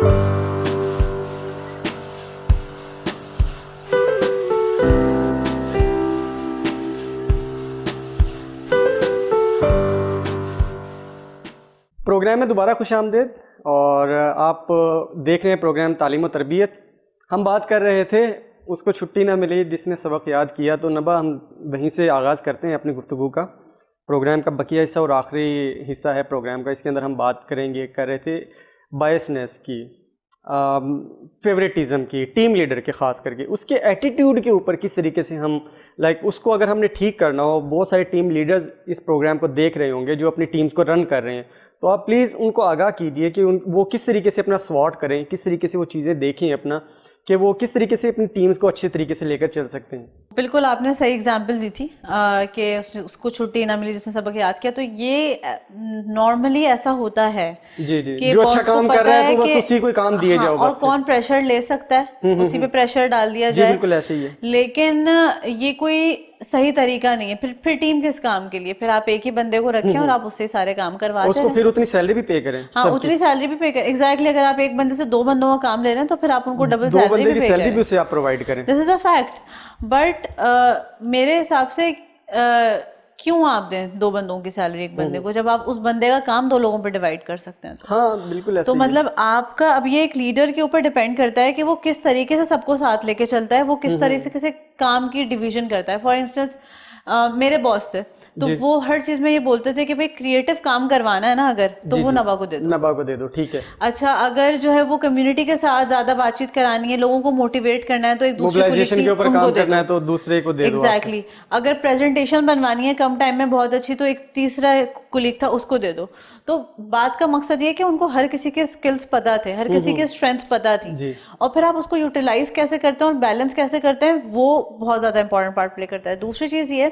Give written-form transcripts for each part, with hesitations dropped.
Programme में दोबारा खुशामदीद। और आप देख रहे हैं प्रोग्राम तालीम और तरबियत। हम बात कर रहे थे, उसको छुट्टी ना मिली जिसने सबक याद किया, तो नबा हम वहीं से आगाज़ करते हैं अपनी गुफ्तगू का। प्रोग्राम का बकिया हिस्सा और आखिरी हिस्सा है प्रोग्राम का, इसके अंदर हम बात कर रहे थे बायसनेस की, फेवरेटिज़म की, टीम लीडर के ख़ास करके उसके एटीट्यूड के ऊपर किस तरीके से हम उसको अगर हमने ठीक करना हो। बहुत सारे टीम लीडर्स इस प्रोग्राम को देख रहे होंगे जो अपनी टीम्स को रन कर रहे हैं, तो आप प्लीज़ उनको आगाह कीजिए कि वो किस तरीके से अपना स्वॉट करें, किस तरीके से वो चीज़ें देखें अपना, कि वो किस तरीके से अपनी टीम्स को अच्छे तरीके से लेकर चल सकते हैं। बिल्कुल, आपने सही एग्जांपल दी थी कि उसको छुट्टी ना मिली जिसने सबक याद किया। तो ये नॉर्मली ऐसा होता है जी जी, जो अच्छा काम कर रहा है तो बस उसी को काम दिए जाओ, और कौन प्रेशर ले सकता है उसी पे प्रेशर डाल दिया जाए। बिल्कुल ऐसे ही है। लेकिन ये कोई सही तरीका नहीं है। फिर टीम किस काम के लिए? फिर आप एक ही बंदे को रखें और आप उससे सारे काम करवाते हैं, उसको फिर उतनी सैलरी भी पे करें। हाँ, उतनी सैलरी भी पे करें। एग्जैक्टली, अगर आप एक बंदे से 2 बंदों का काम ले रहे हैं तो फिर आप उनको डबल सैलरी भी उसे आप प्रोवाइड करें। This is a fact. But मेरे हिसाब से क्यों आप दें 2 बंदों की सैलरी एक बंदे को, जब आप उस बंदे का काम 2 लोगों पे डिवाइड कर सकते हैं। हाँ बिल्कुल ऐसे तो मतलब आपका अब ये एक लीडर के ऊपर डिपेंड करता है कि वो किस तरीके से सबको साथ लेके चलता है, वो किस तरीके से काम की डिवीजन करता है। फॉर इंस्टेंस मेरे बॉस थे, तो वो हर चीज में ये बोलते थे कि भाई क्रिएटिव काम करवाना है ना अगर, तो वो नबा को दे दो, ठीक है। अच्छा, अगर जो है वो कम्युनिटी के साथ ज्यादा बातचीत करानी है, लोगों को मोटिवेट करना है, तो एक दूसरे के ऊपर काम करना है तो दूसरे को दे दो। एग्जैक्टली, अगर प्रेजेंटेशन बनवानी है कम टाइम में बहुत अच्छी, तो एक तीसरा कुलीग था उसको दे दो। तो बात का मकसद ये कि उनको हर किसी के स्किल्स पता थे, हर किसी के स्ट्रेंथ्स पता थी, और फिर आप उसको यूटिलाइज कैसे करते हैं और बैलेंस कैसे करते हैं, वो बहुत ज्यादा इंपॉर्टेंट पार्ट प्ले करता है। दूसरी चीज ये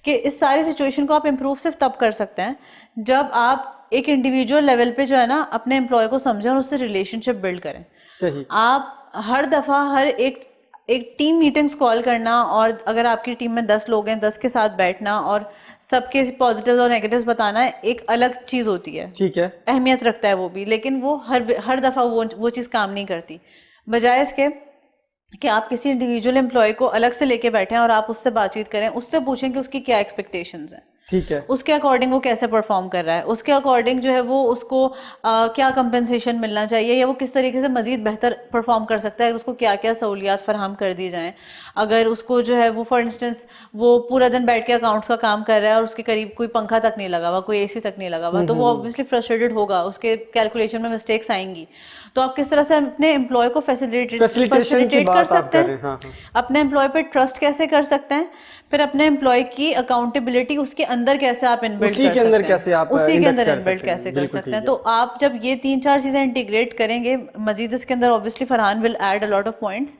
कि इस सारी सिचुएशन को आप इम्प्रूव सिर्फ तब कर सकते हैं जब आप एक इंडिविजुअल लेवल पे जो है ना अपने एम्प्लॉय को समझें और उससे रिलेशनशिप बिल्ड करें। सही। आप हर दफा हर एक टीम मीटिंग्स कॉल करना, और अगर आपकी टीम में 10 लोग हैं, 10 के साथ बैठना और सबके पॉजिटिव्स और नेगेटिव्स बताना एक अलग चीज होती है, ठीक है, अहमियत रखता है वो भी, लेकिन वो हर दफा वो चीज काम नहीं करती। बजाय इसके कि आप किसी इंडिविजुअल एम्प्लॉय को अलग से लेके बैठें और आप उससे बातचीत करें, उससे पूछें कि उसकी क्या एक्सपेक्टेशंस हैं, ठीक है, उसके अकॉर्डिंग वो कैसे परफॉर्म कर रहा है, उसके अकॉर्डिंग जो है वो उसको क्या कंपेंसेशन मिलना चाहिए, या वो किस तरीके से मजीद बेहतर परफॉर्म कर सकता है, उसको क्या क्या सहूलियात फराहम कर दी जाएं। अगर उसको जो है वो फॉर इंस्टेंस वो पूरा दिन बैठ के अकाउंट्स का काम कर रहा है और उसके करीब कोई पंखा तक नहीं लगा हुआ, कोई एसी तक नहीं लगा हुआ, तो वो ऑब्वियसली फ्रस्ट्रेटेड होगा, उसके कैलकुलेशन में मिस्टेक्स आएंगी। तो आप किस तरह से अपने एम्प्लॉय को फैसिलिटेट कर सकते हैं, हाँ। अपने एम्प्लॉय पे ट्रस्ट कैसे कर सकते हैं, फिर अपने एम्प्लॉय की अकाउंटेबिलिटी उसके अंदर कैसे आप इनबिल्ड कर सकते हैं, उसी के अंदर इनबिल्ड कैसे कर सकते हैं। तो आप जब ये 3-4 चीजें इंटीग्रेट करेंगे, मजीद इसके अंदर obviously Farhan will add a lot of points,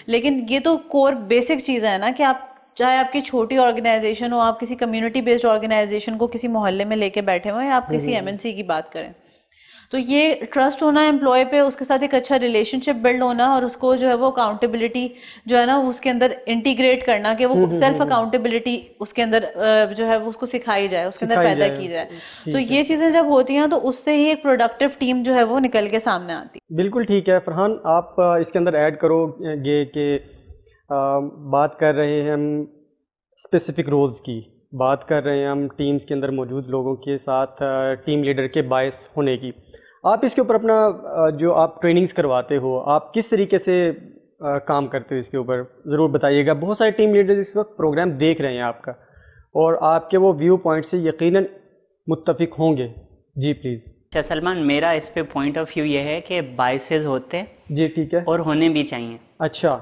लेकिन ये तो कोर बेसिक चीज है ना कि आप चाहे आपकी छोटी ऑर्गेनाइजेशन हो, आप किसी कम्युनिटी बेस्ड ऑर्गेनाइजेशन को किसी मोहल्ले में लेके बैठे हुए हैं, आप किसी एमएनसी की बात करें, तो ये ट्रस्ट होना एम्प्लॉय पे, उसके साथ एक अच्छा रिलेशनशिप बिल्ड होना, और उसको जो है वो अकाउंटेबिलिटी जो है ना उसके अंदर इंटीग्रेट करना कि वो सेल्फ अकाउंटेबिलिटी उसके अंदर जो है वो उसको सिखाई जाए, उसके अंदर पैदा की जाए। तो ये चीज़ें जब होती हैं तो उससे ही एक प्रोडक्टिव टीम जो है वो निकल के सामने आती है। बिल्कुल ठीक है फरहान, आप इसके अंदर ऐड करोगे कि बात कर रहे हैं हम स्पेसिफिक रोल्स की, बात कर रहे हैं हम टीम्स के अंदर मौजूद लोगों के साथ टीम लीडर के बायस होने की। आप इसके ऊपर अपना जो आप ट्रेनिंग्स करवाते हो, आप किस तरीके से काम करते हो इसके ऊपर ज़रूर बताइएगा। बहुत सारे टीम लीडर इस वक्त प्रोग्राम देख रहे हैं आपका, और आपके वो व्यू पॉइंट से यकीनन मुत्तफिक होंगे। जी प्लीज़। अच्छा सलमान, मेरा इस पे पॉइंट ऑफ व्यू ये है कि बायसेस होते हैं जी, ठीक है, और होने भी चाहिए। अच्छा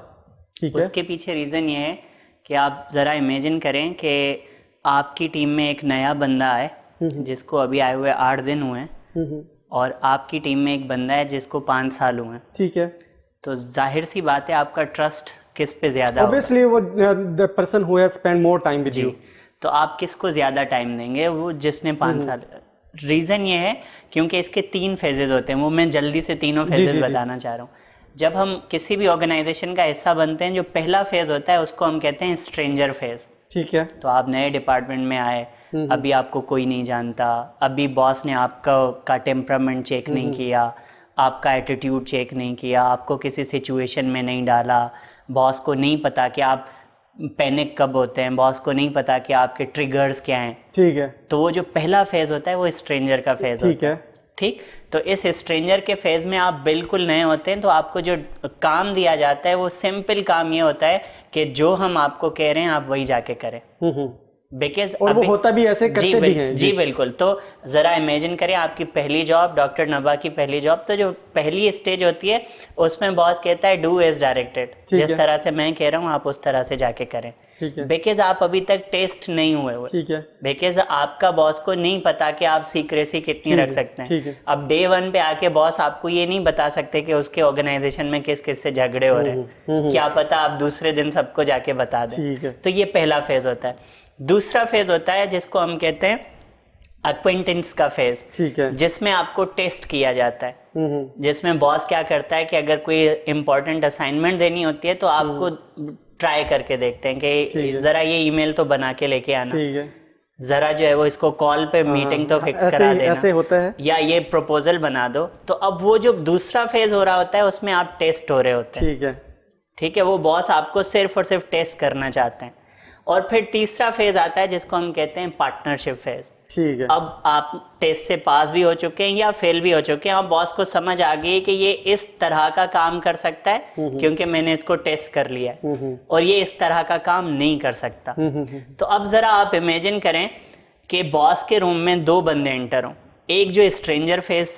ठीक है। उसके पीछे रीज़न ये है कि आप ज़रा इमेजिन करें कि आपकी टीम में एक नया बंदा है जिसको अभी आए हुए 8 दिन हुए हैं, और आपकी टीम में एक बंदा है जिसको 5 साल हुए हैं, ठीक है। तो जाहिर सी बात है आपका ट्रस्ट किस पे ज़्यादा होगा? Obviously वो the person who has spent more time with you। तो आप किसको ज़्यादा टाइम देंगे? वो जिसने 5 साल। रीज़न ये है क्योंकि इसके 3 फेजेस होते हैं, वो मैं जल्दी से तीनों फेजेस बताना चाह रहा हूँ। जब हम किसी भी ऑर्गेनाइजेशन का हिस्सा बनते हैं, जो पहला फेज होता है उसको हम कहते हैं स्ट्रेंजर फेज, ठीक है। तो आप नए डिपार्टमेंट में आए, अभी आपको कोई नहीं जानता, अभी बॉस ने आपका टेम्परामेंट चेक नहीं किया, आपका एटीट्यूड चेक नहीं किया, आपको किसी सिचुएशन में नहीं डाला, बॉस को नहीं पता कि आप पैनिक कब होते हैं, बॉस को नहीं पता कि आपके ट्रिगर्स क्या हैं। ठीक है। तो वो जो पहला फेज़ होता है वो स्ट्रेंजर का फेज़ होता है। ठीक, तो इस स्ट्रेंजर के फेज़ में आप बिल्कुल नए होते हैं, तो आपको जो काम दिया जाता है वो सिंपल काम ये होता है कि जो हम आपको कह रहे हैं आप वही जाके करें। बिकॉज और वो होता भी ऐसे करते भी हैं। जी बिल्कुल। तो ज़रा इमेजिन करें आपकी पहली जॉब, डॉक्टर नबा की पहली जॉब, तो जो पहली स्टेज होती है उसमें बॉस कहता है डू एज डायरेक्टेड, जिस तरह से मैं कह रहा हूँ आप उस तरह से जाके करें। बिकॉज आप अभी तक टेस्ट नहीं हुए हुए, ठीक है, बिकॉज आपका बॉस को नहीं पता कि आप सीक्रेसी कितनी रख सकते हैं। अब डे 1 पे आके बॉस आपको ये नहीं बता सकते कि उसके ऑर्गेनाइजेशन में किस किस से झगड़े हो रहे हैं, क्या पता आप दूसरे दिन सबको जाके बता दें। तो ये पहला फेज होता है। दूसरा फेज होता है जिसको हम कहते हैं अक्वेंटेंस का फेज, ठीक है, जिसमें आपको टेस्ट किया जाता है, जिसमें बॉस क्या करता है कि अगर कोई इंपॉर्टेंट असाइनमेंट देनी होती है तो आपको ट्राई करके देखते हैं कि जरा ये ईमेल तो बना के लेके आना, ठीक है, जरा जो है वो इसको कॉल पे मीटिंग तो फिक्स करा देना, ऐसे होता है, या ये प्रपोजल बना दो। तो अब वो जो दूसरा फेज हो रहा होता है उसमें आप टेस्ट हो रहे होते हैं, ठीक है, ठीक है, वो बॉस आपको सिर्फ और सिर्फ टेस्ट करना चाहते हैं। और फिर तीसरा फेज आता है जिसको हम कहते हैं पार्टनरशिप फेज, ठीक है। अब आप टेस्ट से पास भी हो चुके हैं या फेल भी हो चुके हैं, अब बॉस को समझ आ गई कि ये इस तरह का काम कर सकता है क्योंकि मैंने इसको टेस्ट कर लिया है, और ये इस तरह का काम नहीं कर सकता। तो अब जरा आप इमेजिन करें कि बॉस के रूम में 2 बंदे एंटर हो, एक जो स्ट्रेंजर फेज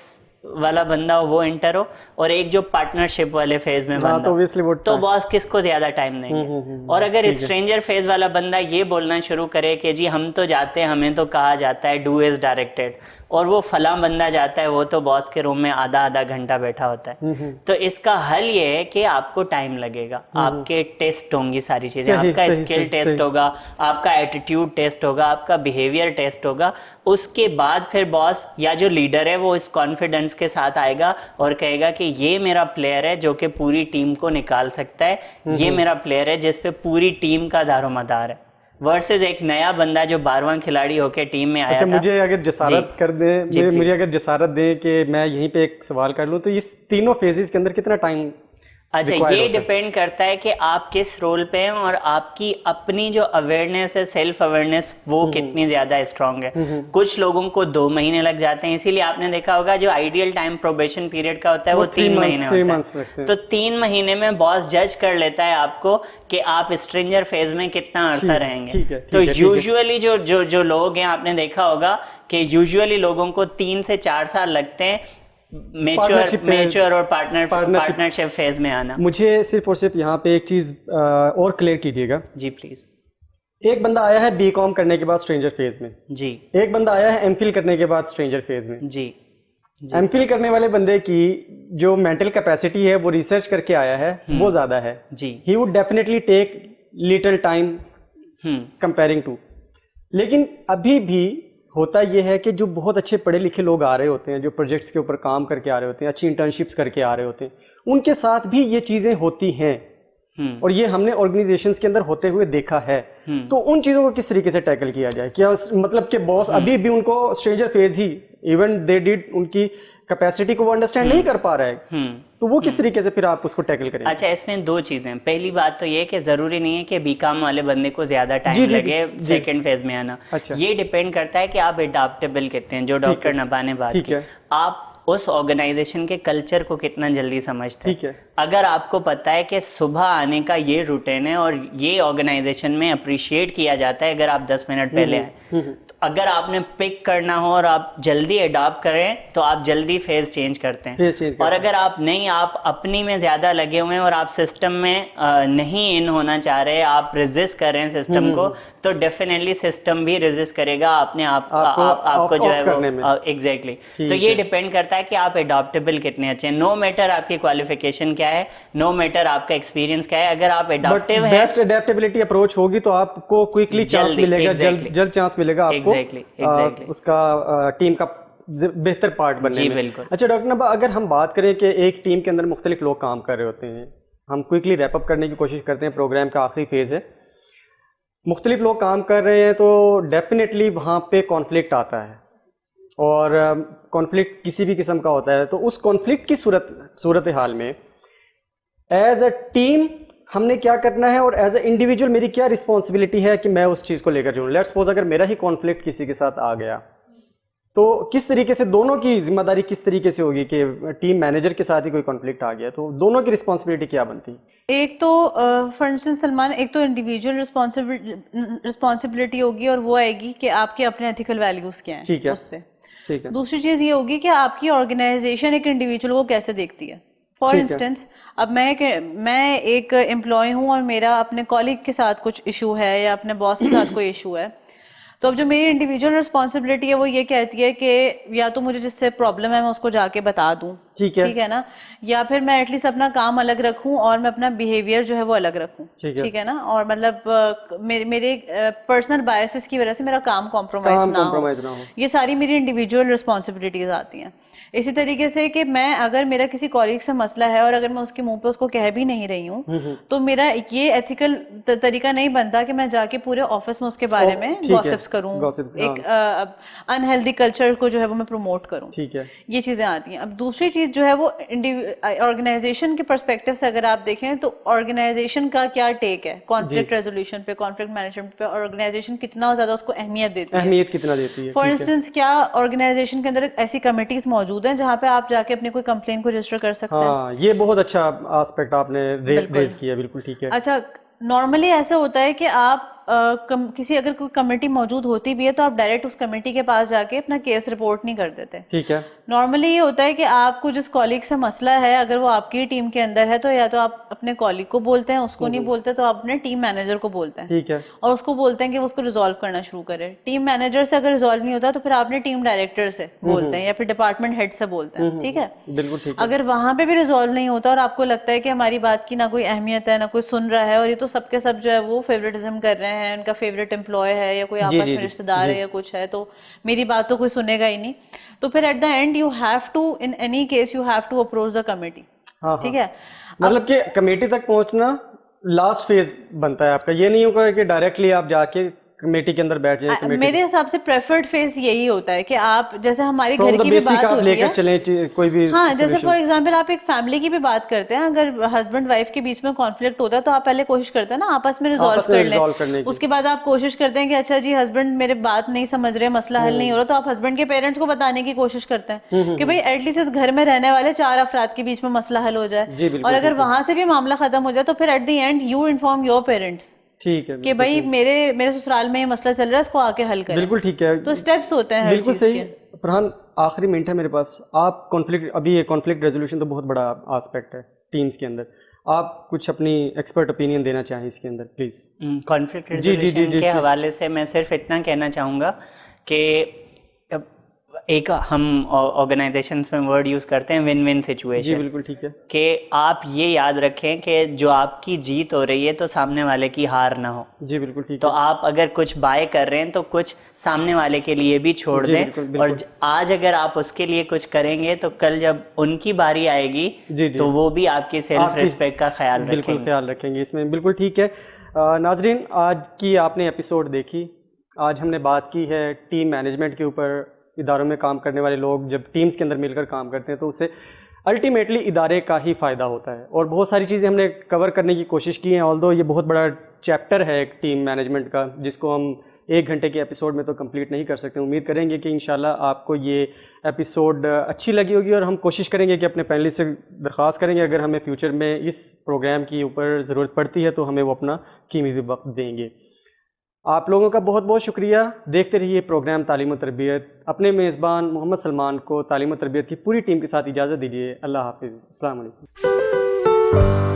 वाला बंदा हो वो एंटर हो, और एक जो पार्टनरशिप वाले फेज में बंदा तो बॉस किसको ज्यादा टाइम देंगे? और अगर स्ट्रेंजर फेज वाला बंदा ये बोलना शुरू करे कि जी हम तो जाते हैं, हमें तो कहा जाता है डू एज डायरेक्टेड, और वो फला बंदा जाता है, वो तो बॉस के रूम में आधा घंटा बैठा होता है। तो इसका हल ये है कि आपको टाइम लगेगा, आपके टेस्ट होंगी सारी चीजें, आपका स्किल टेस्ट होगा, आपका एटीट्यूड टेस्ट होगा, आपका बिहेवियर टेस्ट होगा। उसके बाद फिर बॉस या जो लीडर है वो इस कॉन्फिडेंस के साथ आएगा और कहेगा कि ये मेरा प्लेयर है जो कि पूरी टीम को निकाल सकता है, ये मेरा प्लेयर है जिस पे पूरी टीम का दारोमदार है, वर्सेस एक नया बंदा जो 12वां खिलाड़ी होके टीम में आया था। मुझे अगर जसारत कर दे, मुझे अगर जसारत दे कि मैं यहीं पे एक सवाल कर लूं, तो इस तीनों फेजेस के अंदर कितना टाइम? अच्छा, ये डिपेंड करता है कि आप किस रोल पे हैं और आपकी अपनी जो अवेयरनेस है, सेल्फ अवेयरनेस, वो कितनी ज्यादा स्ट्रांग है। कुछ लोगों को 2 महीने लग जाते हैं, इसीलिए आपने देखा होगा जो आइडियल टाइम प्रोबेशन पीरियड का होता है वो 3 महीने होता है। तो 3 महीने में बॉस जज कर लेता है आपको कि आप स्ट्रेंजर फेज में कितना अरसा रहेंगे। तो यूजुअली जो लोग हैं, आपने देखा होगा कि यूजुअली लोगों को 3 से 4 साल लगते हैं मैच्योर और पार्टनरशिप फेज में आना। मुझे सिर्फ और सिर्फ यहाँ पे एक चीज और क्लियर कीजिएगा जी प्लीज। एक बंदा आया है बीकॉम करने के बाद स्ट्रेंजर फेज में, जी, एक बंदा आया है एमफिल करने के बाद स्ट्रेंजर फेज में, जी, एमफिल करने वाले बंदे की जो मेंटल कैपेसिटी है वो रिसर्च करके आया है वो ज्यादा है, जी, he would definitely take little time comparing to. लेकिन अभी भी होता यह है कि जो बहुत अच्छे पढ़े लिखे लोग आ रहे होते हैं, जो प्रोजेक्ट्स के ऊपर काम करके आ रहे होते हैं, अच्छी इंटर्नशिप्स करके आ रहे होते हैं, उनके साथ भी ये चीज़ें होती हैं, और ये हमने ऑर्गेनाइजेशंस के अंदर होते हुए देखा है। तो उन चीज़ों को किस तरीके से टैकल किया जाए? क्या मतलब कि बॉस अभी भी उनको stranger phase he, even they did, उनकी कैपेसिटी को वो अंडरस्टैंड नहीं कर पा रहा है, तो वो किस तरीके से फिर आप उसको टैकल करेंगे? अच्छा, इसमें 2 चीजें। पहली बात तो ये कि जरूरी नहीं है कि बीकॉम वाले बंदे को ज्यादा टाइम लगे सेकंड फेज में आना। अच्छा। ये डिपेंड करता है कि आप एडाप्टेबल कितने हैं, जो डॉक्टर नबा ने बात की, आप उस ऑर्गेनाइजेशन के कल्चर को कितना जल्दी समझते हैं। अगर आपको पता है कि सुबह आने का ये रूटीन है और ये ऑर्गेनाइजेशन में अप्रिशिएट किया जाता है अगर आप 10 मिनट पहले आए, तो अगर आपने पिक करना हो और आप जल्दी अडॉप्ट करें तो आप जल्दी फेज चेंज करते हैं। और अगर आप नहीं, आप अपनी में ज्यादा लगे हुए हैं और आप सिस्टम में नहीं इन होना चाह रहे, आप रेजिस्ट कर रहे हैं सिस्टम को, तो डेफिनेटली सिस्टम भी रेजिस्ट करेगा अपने आपको जो है वो एग्जैक्टली। तो ये डिपेंड करता है कि आप एडॉप्टेबल कितने अच्छे हैं। नो मैटर आपकी क्वालिफिकेशन क्या है, नो मैटर आपका एक्सपीरियंस क्या है, अगर आप एडॉप्टिव हैं, बेस्ट एडेप्टेबिलिटी अप्रोच होगी तो आपको क्विकली चांस मिलेगा, जल्द चांस मिलेगा आपको उसका टीम का बेहतर पार्ट बनने में। बिल्कुल। अच्छा डॉक्टर नबा, अगर हम बात करें कि एक टीम के अंदर मुख्तलिफ लोग काम कर रहे होते हैं, हम क्विकली रैप अप करने की कोशिश करते हैं, प्रोग्राम का आखिरी फेज है, मुख्तलिफ लोग काम कर रहे हैं, तो डेफिनेटली वहाँ पे कॉन्फ्लिक्ट आता है, और कॉन्फ्लिक्ट किसी भी किस्म का होता है, तो उस कॉन्फ्लिक्ट की सूरत हाल में एज अ टीम हमने क्या करना है और एज अ इंडिविजुअल मेरी क्या रिस्पॉन्सिबिलिटी है कि मैं उस चीज़ को लेकर जाऊँ। लेट्स सपोज अगर मेरा ही कॉन्फ्लिक्ट किसी के साथ आ गया, तो किस तरीके से दोनों की जिम्मेदारी किस तरीके से होगी कि टीम मैनेजर के साथ ही कोई कॉन्फ्लिक्ट आ गया तो दोनों की रिस्पॉन्सिबिलिटी क्या बनती? एक तो फॉर इंस्टेंस सलमान, एक तो इंडिविजुअल रिस्पॉन्सिबिलिटी होगी और वो आएगी कि आपके अपने एथिकल वैल्यूज़ क्या हैं, ठीक है, उससे। ठीक है। दूसरी चीज़ ये होगी कि आपकी ऑर्गेनाइजेशन एक इंडिविजुअल को कैसे देखती है। फॉर इंस्टेंस अब मैं एक एम्प्लॉय हूँ और मेरा अपने कॉलीग के साथ कुछ इशू है या अपने बॉस के साथ कोई इशू है, तो अब जो मेरी इंडिविजुअल रिस्पॉन्सिबिलिटी है वो ये कहती है कि या तो मुझे जिससे प्रॉब्लम है मैं उसको जाके बता दूं, ठीक है ना, या फिर मैं एटलीस्ट अपना काम अलग रखूं और मैं अपना बिहेवियर जो है वो अलग रखूं, ठीक है ना, और मतलब मेरे पर्सनल बायसेस की वजह से मेरा काम कॉम्प्रोमाइज ना हो। ये सारी मेरी इंडिविजुअल रिस्पॉन्सिबिलिटीज आती हैं। इसी तरीके से कि मैं अगर मेरा किसी कॉलीग से मसला है और अगर मैं उसके मुंह पे उसको कह भी नहीं रही हूँ तो मेरा ये एथिकल तरीका नहीं बनता कि मैं जाके पूरे ऑफिस में उसके बारे में गॉसिप्स करूँ, एक अनहेल्दी कल्चर को जो है वो मैं प्रमोट करूँ, ठीक है। ये चीजें आती हैं। अब दूसरी चीज जो है वो ऑर्गेनाइजेशन के पर्सपेक्टिव से अगर आप देखें तो ऑर्गेनाइजेशन का क्या टेक है कॉन्फ्लिक्ट रेजोल्यूशन पे, कॉन्फ्लिक्ट मैनेजमेंट पे, ऑर्गेनाइजेशन कितना ज्यादा उसको अहमियत देती है। फॉर इंस्टेंस क्या ऑर्गेनाइजेशन के अंदर ऐसी कमिटीज मौजूद हैं जहाँ पे आप जाके अपनी कोई कंप्लेन को रजिस्टर कर सकते हैं? हाँ, ये बहुत अच्छा एस्पेक्ट आपने रेज किया, बिल्कुल ठीक है। अच्छा, नॉर्मली ऐसा होता है कि आप किसी अगर कोई कमेटी मौजूद होती भी है तो आप डायरेक्ट उस कमेटी के पास जाके अपना केस रिपोर्ट नहीं कर देते, ठीक है। नॉर्मली ये होता है कि आपको जिस कॉलीग से मसला है अगर वो आपकी टीम के अंदर है तो या तो आप अपने कॉलीग को बोलते हैं, उसको नहीं बोलते तो आप अपने टीम मैनेजर को बोलते हैं, ठीक है, और उसको बोलते हैं कि वो उसको रिजॉल्व करना शुरू करे। टीम मैनेजर से अगर रिजॉल्व नहीं होता तो फिर आपने टीम डायरेक्टर से बोलते हैं या फिर डिपार्टमेंट हेड से बोलते हैं, ठीक है, बिल्कुल ठीक है। अगर वहां पे भी रिजॉल्व नहीं होता और आपको लगता है कि हमारी बात की ना कोई अहमियत है ना कोई सुन रहा है और ये तो सबके सब जो है वो फेवरेटिज्म कर रहे हैं, उनका फेवरेट एम्प्लॉय है या कोई आपस में रिश्तेदार है या कुछ है, तो मेरी बात तो कोई सुनेगा ही नहीं, तो फिर at the end you have to, in any case you have to approach the committee, ठीक है। मतलब कि कमेटी तक पहुंचना लास्ट फेज बनता है आपका, ये नहीं होगा कि डायरेक्टली आप जाके कमेटी के अंदर बैठ जाए। मेरे हिसाब से प्रेफर्ड फेज यही होता है कि आप जैसे हमारे घर की भी बात होती है, चले कोई भी, हाँ, जैसे फॉर एग्जांपल आप एक फैमिली की भी बात करते हैं, अगर हस्बैंड वाइफ के बीच में कॉन्फ्लिक्ट होता है तो आप पहले कोशिश करते हैं ना आपस में रिजॉल्व करने की। उसके बाद आप कोशिश करते हैं कि अच्छा जी हस्बैंड मेरे बात नहीं समझ रहे, मसला हल नहीं हो रहा, तो आप हस्बैंड के पेरेंट्स को बताने की कोशिश करते हैं कि भाई एटलीस्ट इस घर में रहने वाले 4 अफराद के बीच में मसला हल हो जाए, और अगर वहां से भी मामला खत्म हो जाए तो फिर at the end you inform your parents, ठीक है, कि भाई मेरे ससुराल में ये मसला चल रहा है, इसको आके हल करें। बिल्कुल ठीक है, तो स्टेप्स होते हैं, बिल्कुल सही। फरहान, आखिरी मिनट है मेरे पास, आप कॉन्फ्लिक्ट, अभी ये कॉन्फ्लिक्ट रेजोल्यूशन तो बहुत बड़ा एस्पेक्ट है टीम्स के अंदर, आप कुछ अपनी एक्सपर्ट ओपिनियन देना चाहें इसके अंदर प्लीज? कॉन्फ्लिक्ट रेजोल्यूशन के हवाले से मैं सिर्फ इतना कहना चाहूँगा कि एक हम ऑर्गेनाइजेशन में वर्ड यूज़ करते हैं विन विन सिचुएशन। जी बिल्कुल ठीक है, कि आप ये याद रखें कि जो आपकी जीत हो रही है तो सामने वाले की हार ना हो। जी बिल्कुल ठीक है। तो आप अगर कुछ बाय कर रहे हैं तो कुछ सामने वाले के लिए भी छोड़ दें, और आज अगर आप उसके लिए कुछ करेंगे तो कल जब उनकी बारी आएगी तो वो भी आपकी सेल्फ रिस्पेक्ट का ख्याल रखेंगे इसमें। बिल्कुल ठीक है। नाजरीन, आज की आपने एपिसोड देखी, आज हमने बात की है टीम मैनेजमेंट के ऊपर। इदारों में काम करने वाले लोग जब टीम्स के अंदर मिलकर काम करते हैं तो उससे अल्टीमेटली इदारे का ही फ़ायदा होता है, और बहुत सारी चीज़ें हमने कवर करने की कोशिश की हैं। ऑल्दो ये बहुत बड़ा चैप्टर है एक टीम मैनेजमेंट का, जिसको हम 1 घंटे के एपिसोड में तो कंप्लीट नहीं कर सकते। उम्मीद करेंगे कि इंशाल्लाह आपको ये एपिसोड अच्छी लगी होगी, और हम कोशिश करेंगे कि अपने पैनलिस्ट से दरख्वास्त करेंगे अगर हमें फ्यूचर में इस प्रोग्राम की ऊपर ज़रूरत पड़ती है तो हमें वो अपना कीमती वक्त देंगे। आप लोगों का बहुत बहुत शुक्रिया। देखते रहिए प्रोग्राम तालीम और तरबियत। अपने मेज़बान मोहम्मद सलमान को तालीम और तरबियत की पूरी टीम के साथ इजाज़त दीजिए। अल्लाह हाफिज़। अस्सलाम वालेकुम।